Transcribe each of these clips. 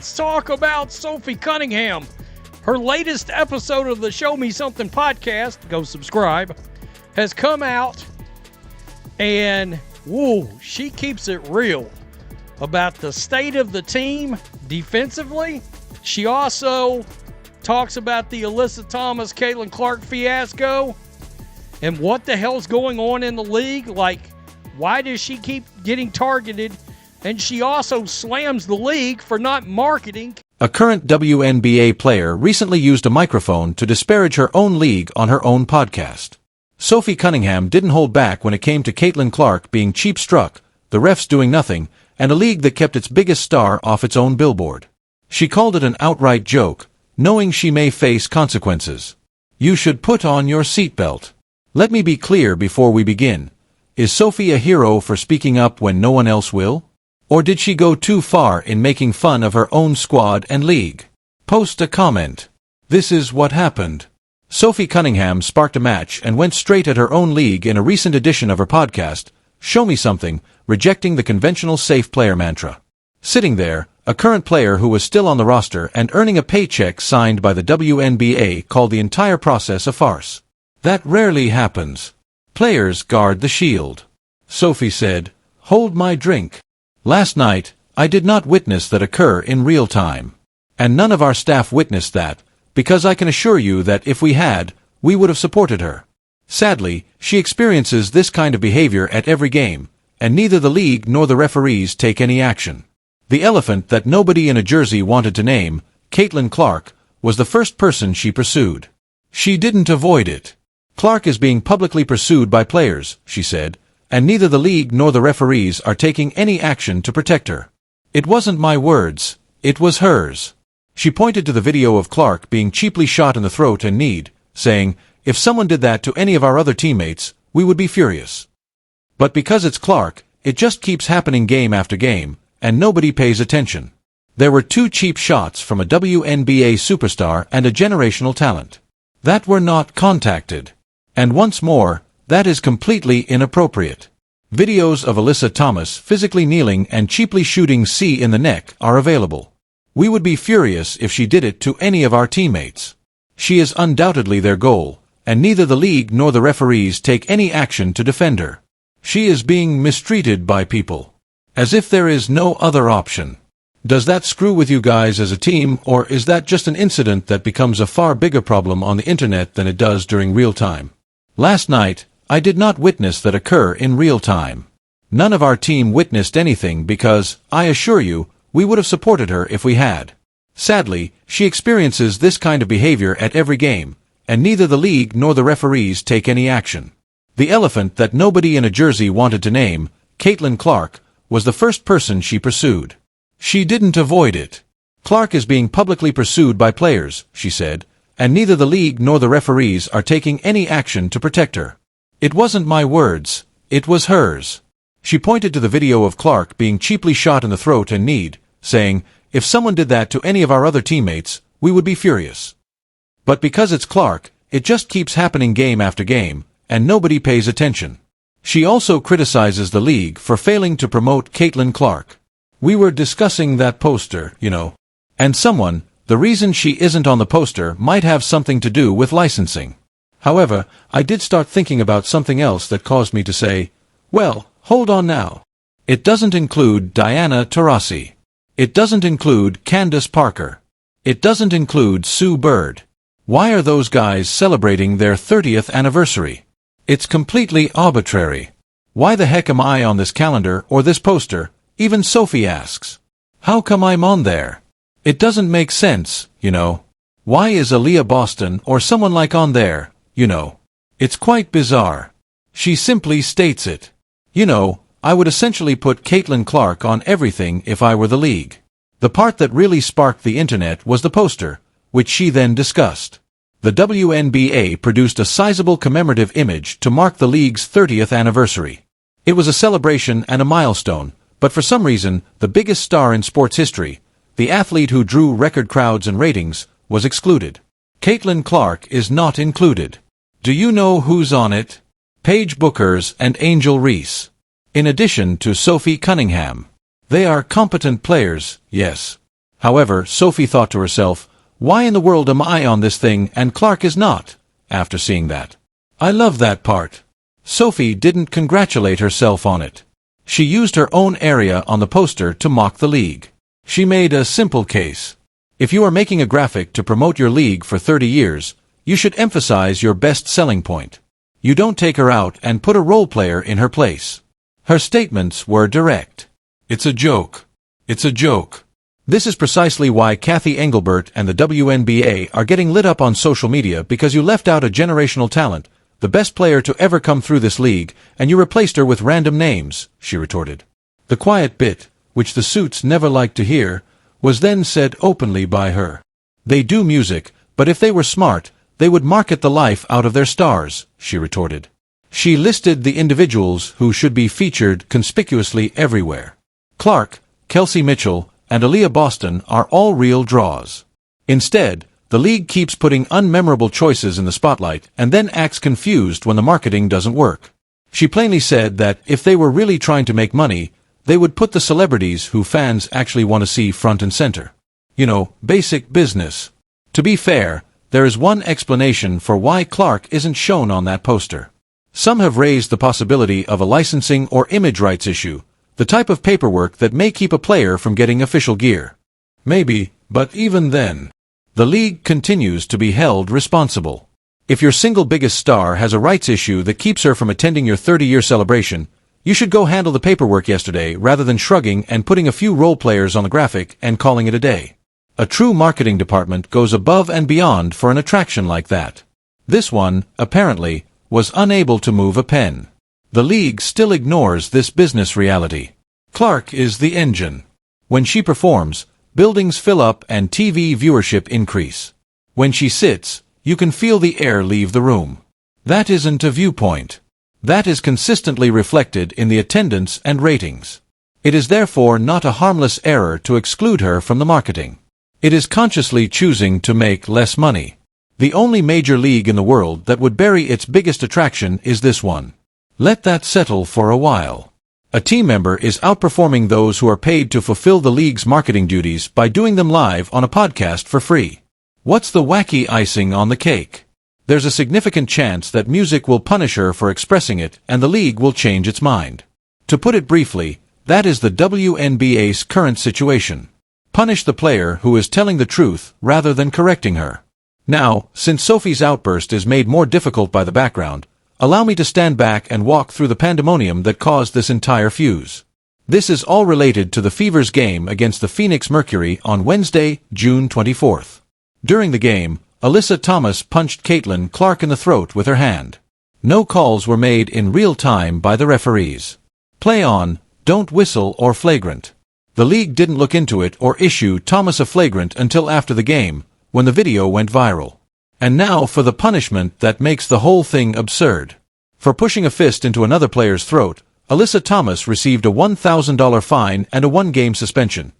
Let's talk about Sophie Cunningham. Her latest episode of the Show Me Something podcast, go subscribe, has come out, and she keeps it real about the state of the team defensively. She also talks about the Alyssa Thomas, Caitlin Clark fiasco and what the hell's going on in the league. Like, why does she keep getting targeted? And she also slams the league for not marketing. A current WNBA player recently used a microphone to disparage her own league on her own podcast. Sophie Cunningham didn't hold back when it came to Caitlin Clark being cheap-struck, the refs doing nothing, and a league that kept its biggest star off its own billboard. She called it an outright joke, knowing she may face consequences. You should put on your seatbelt. Let me be clear before we begin. Is Sophie a hero for speaking up when no one else will? Or did she go too far in making fun of her own squad and league? Post a comment. This is what happened. Sophie Cunningham sparked a match and went straight at her own league in a recent edition of her podcast, Show Me Something, rejecting the conventional safe player mantra. Sitting there, a current player who was still on the roster and earning a paycheck signed by the WNBA called the entire process a farce. That rarely happens. Players guard the shield. Sophie said, "Hold my drink. Last night, I did not witness that occur in real time. And none of our staff witnessed that, because I can assure you that if we had, we would have supported her. Sadly, she experiences this kind of behavior at every game, and neither the league nor the referees take any action." The elephant that nobody in a jersey wanted to name, Caitlin Clark, was the first person she pursued. She didn't avoid it. Clark is being publicly pursued by players, she said, and neither the league nor the referees are taking any action to protect her. It wasn't my words, it was hers. She pointed to the video of Clark being cheaply shot in the throat and kneed, saying, "If someone did that to any of our other teammates, we would be furious. But because it's Clark, it just keeps happening game after game, and nobody pays attention." There were 2 cheap shots from a WNBA superstar and a generational talent that were not contacted. And once more, that is completely inappropriate. Videos of Alyssa Thomas physically kneeling and cheaply shooting C in the neck are available. We would be furious if she did it to any of our teammates. She is undoubtedly their goal, and neither the league nor the referees take any action to defend her. She is being mistreated by people. As if there is no other option. Does that screw with you guys as a team, or is that just an incident that becomes a far bigger problem on the internet than it does during real time? Last night, I did not witness that occur in real time. None of our team witnessed anything because, I assure you, we would have supported her if we had. Sadly, she experiences this kind of behavior at every game, and neither the league nor the referees take any action. The elephant that nobody in a jersey wanted to name, Caitlin Clark, was the first person she pursued. She didn't avoid it. Clark is being publicly pursued by players, she said, and neither the league nor the referees are taking any action to protect her. It wasn't my words, it was hers. She pointed to the video of Clark being cheaply shot in the throat and kneed, saying, "If someone did that to any of our other teammates, we would be furious. But because it's Clark, it just keeps happening game after game, and nobody pays attention." She also criticizes the league for failing to promote Caitlin Clark. "We were discussing that poster, you know. And someone, the reason she isn't on the poster might have something to do with licensing. However, I did start thinking about something else that caused me to say, well, hold on now. It doesn't include Diana Taurasi. It doesn't include Candace Parker. It doesn't include Sue Bird. Why are those guys celebrating their 30th anniversary? It's completely arbitrary. Why the heck am I on this calendar or this poster? Even Sophie asks. How come I'm on there? It doesn't make sense, you know. Why is Aaliyah Boston or someone like on there, you know? It's quite bizarre. She simply states it. You know, I would essentially put Caitlin Clark on everything if I were the league. The part that really sparked the internet was the poster, which she then discussed. The WNBA produced a sizable commemorative image to mark the league's 30th anniversary. It was a celebration and a milestone, but for some reason, the biggest star in sports history, the athlete who drew record crowds and ratings, was excluded. Caitlin Clark is not included. Do you know who's on it? Paige Bueckers and Angel Reese. In addition to Sophie Cunningham. They are competent players, yes. However, Sophie thought to herself, why in the world am I on this thing and Clark is not? After seeing that, I love that part. Sophie didn't congratulate herself on it. She used her own area on the poster to mock the league. She made a simple case. If you are making a graphic to promote your league for 30 years, you should emphasize your best selling point. You don't take her out and put a role player in her place. Her statements were direct. It's a joke. It's a joke. This is precisely why Kathy Engelbert and the WNBA are getting lit up on social media, because you left out a generational talent, the best player to ever come through this league, and you replaced her with random names, she retorted. The quiet bit, which the suits never liked to hear, was then said openly by her. They do music, but if they were smart, they would market the life out of their stars, she retorted. She listed the individuals who should be featured conspicuously everywhere. Clark, Kelsey Mitchell, and Aaliyah Boston are all real draws. Instead, the league keeps putting unmemorable choices in the spotlight and then acts confused when the marketing doesn't work. She plainly said that if they were really trying to make money, they would put the celebrities who fans actually want to see front and center. You know, basic business. To be fair, there is one explanation for why Clark isn't shown on that poster. Some have raised the possibility of a licensing or image rights issue, the type of paperwork that may keep a player from getting official gear. Maybe, but even then, the league continues to be held responsible. If your single biggest star has a rights issue that keeps her from attending your 30-year celebration, you should go handle the paperwork yesterday rather than shrugging and putting a few role players on the graphic and calling it a day. A true marketing department goes above and beyond for an attraction like that. This one, apparently, was unable to move a pen. The league still ignores this business reality. Clark is the engine. When she performs, buildings fill up and TV viewership increase. When she sits, you can feel the air leave the room. That isn't a viewpoint. That is consistently reflected in the attendance and ratings. It is therefore not a harmless error to exclude her from the marketing. It is consciously choosing to make less money. The only major league in the world that would bury its biggest attraction is this one. Let that settle for a while. A team member is outperforming those who are paid to fulfill the league's marketing duties by doing them live on a podcast for free. What's the wacky icing on the cake? There's a significant chance that music will punish her for expressing it and the league will change its mind. To put it briefly, that is the WNBA's current situation. Punish the player who is telling the truth rather than correcting her. Now, since Sophie's outburst is made more difficult by the background, allow me to stand back and walk through the pandemonium that caused this entire fuse. This is all related to the Fever's game against the Phoenix Mercury on Wednesday, June 24th. During the game, Alyssa Thomas punched Caitlin Clark in the throat with her hand. No calls were made in real time by the referees. Play on, don't whistle or flagrant. The league didn't look into it or issue Thomas a flagrant until after the game, when the video went viral. And now for the punishment that makes the whole thing absurd. For pushing a fist into another player's throat, Alyssa Thomas received a $1,000 fine and a one-game suspension.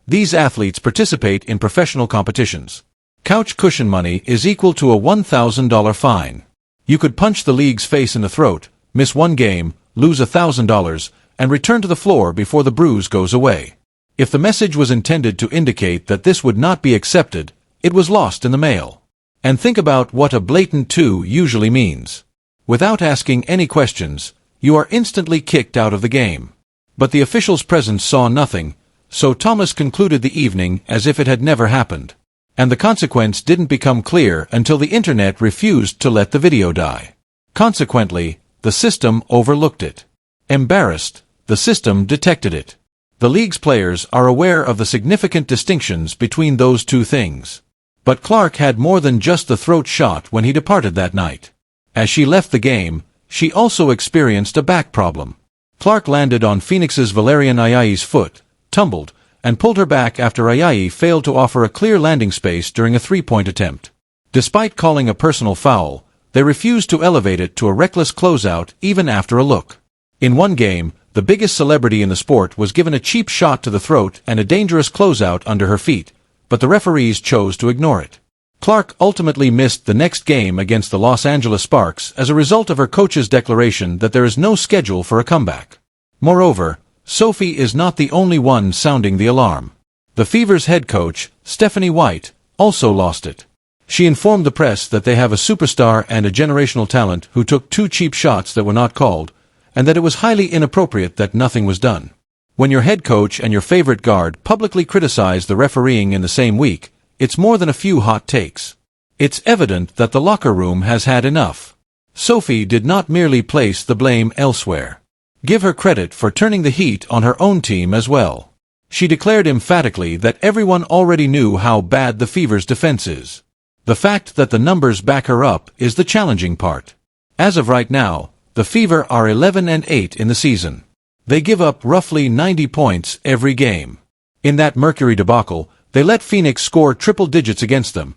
These athletes participate in professional competitions. Couch cushion money is equal to a $1,000 fine. You could punch the league's face in the throat, miss one game, lose $1,000, and return to the floor before the bruise goes away. If the message was intended to indicate that this would not be accepted, it was lost in the mail. And think about what a blatant 2 usually means. Without asking any questions, you are instantly kicked out of the game. But the officials present saw nothing, so Thomas concluded the evening as if it had never happened. And the consequence didn't become clear until the internet refused to let the video die. Consequently, the system overlooked it. Embarrassed, the system detected it. The league's players are aware of the significant distinctions between those two things. But Clark had more than just the throat shot when he departed that night. As she left the game, she also experienced a back problem. Clark landed on Phoenix's Valerian Ayayi's foot, tumbled, and pulled her back after Ayayi failed to offer a clear landing space during a three-point attempt. Despite calling a personal foul, they refused to elevate it to a reckless closeout even after a look. In one game, the biggest celebrity in the sport was given a cheap shot to the throat and a dangerous closeout under her feet, but the referees chose to ignore it. Clark ultimately missed the next game against the Los Angeles Sparks as a result of her coach's declaration that there is no schedule for a comeback. Moreover, Sophie is not the only one sounding the alarm. The The Fever's head coach, Stephanie White, also lost it. She informed the press that they have a superstar and a generational talent who took 2 cheap shots that were not called, and that it was highly inappropriate that nothing was done. When your head coach and your favorite guard publicly criticize the refereeing in the same week, it's more than a few hot takes. It's evident that the locker room has had enough. Sophie did not merely place the blame elsewhere. Give her credit for turning the heat on her own team as well. She declared emphatically that everyone already knew how bad the Fever's defense is. The fact that the numbers back her up is the challenging part. As of right now, the Fever are 11-8 in the season. They give up roughly 90 points every game. In that Mercury debacle, they let Phoenix score triple digits against them,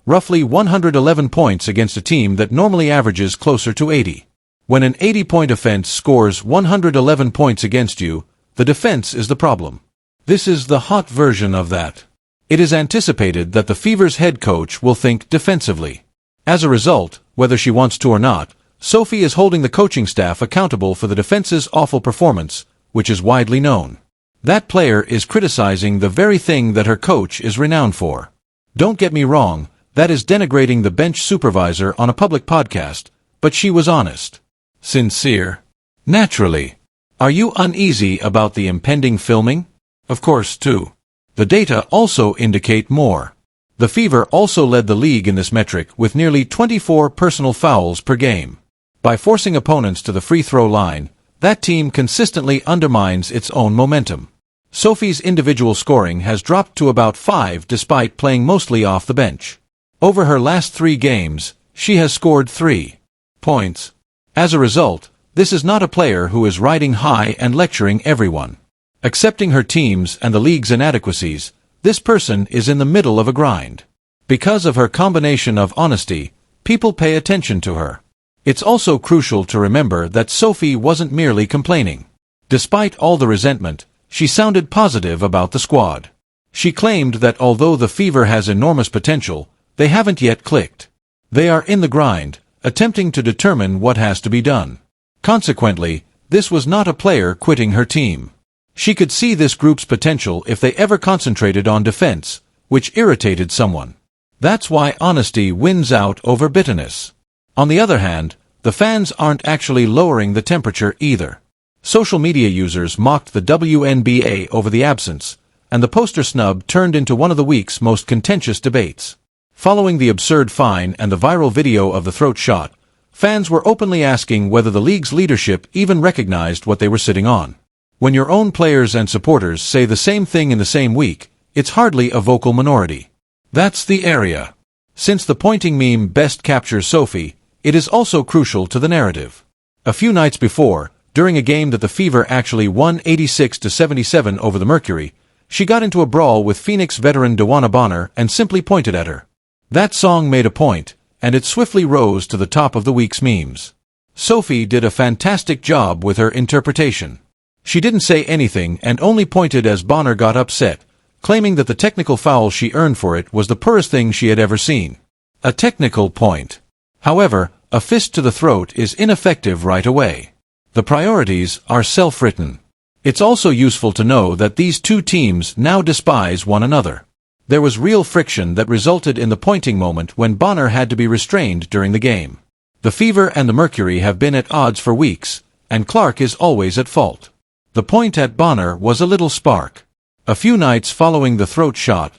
roughly 111 points against a team that normally averages closer to 80. When an 80-point offense scores 111 points against you, the defense is the problem. This is the hot version of that. It is anticipated that the Fever's head coach will think defensively. As a result, whether she wants to or not, Sophie is holding the coaching staff accountable for the defense's awful performance, which is widely known. That player is criticizing the very thing that her coach is renowned for. Don't get me wrong, that is denigrating the bench supervisor on a public podcast, but she was honest. Sincere. Naturally. Are you uneasy about the impending filming? Of course, too. The data also indicate more. The Fever also led the league in this metric with nearly 24 personal fouls per game. By forcing opponents to the free throw line, that team consistently undermines its own momentum. Sophie's individual scoring has dropped to about 5 despite playing mostly off the bench. Over her last 3 games, she has scored 3 points. As a result, this is not a player who is riding high and lecturing everyone. Accepting her team's and the league's inadequacies, this person is in the middle of a grind. Because of her combination of honesty, people pay attention to her. It's also crucial to remember that Sophie wasn't merely complaining. Despite all the resentment, she sounded positive about the squad. She claimed that although the Fever has enormous potential, they haven't yet clicked. They are in the grind, attempting to determine what has to be done. Consequently, this was not a player quitting her team. She could see this group's potential if they ever concentrated on defense, which irritated someone. That's why honesty wins out over bitterness. On the other hand, the fans aren't actually lowering the temperature either. Social media users mocked the WNBA over the absence, and the poster snub turned into one of the week's most contentious debates. Following the absurd fine and the viral video of the throat shot, fans were openly asking whether the league's leadership even recognized what they were sitting on. When your own players and supporters say the same thing in the same week, it's hardly a vocal minority. That's the area. Since the pointing meme best captures Sophie, it is also crucial to the narrative. A few nights before, during a game that the Fever actually won 86-77 over the Mercury, she got into a brawl with Phoenix veteran DeWanna Bonner and simply pointed at her. That song made a point, and it swiftly rose to the top of the week's memes. Sophie did a fantastic job with her interpretation. She didn't say anything and only pointed as Bonner got upset, claiming that the technical foul she earned for it was the poorest thing she had ever seen. A technical point. However, a fist to the throat is ineffective right away. The priorities are self-written. It's also useful to know that these two teams now despise one another. There was real friction that resulted in the pointing moment when Bonner had to be restrained during the game. The Fever and the Mercury have been at odds for weeks, and Clark is always at fault. The point at Bonner was a little spark. A few nights following the throat shot,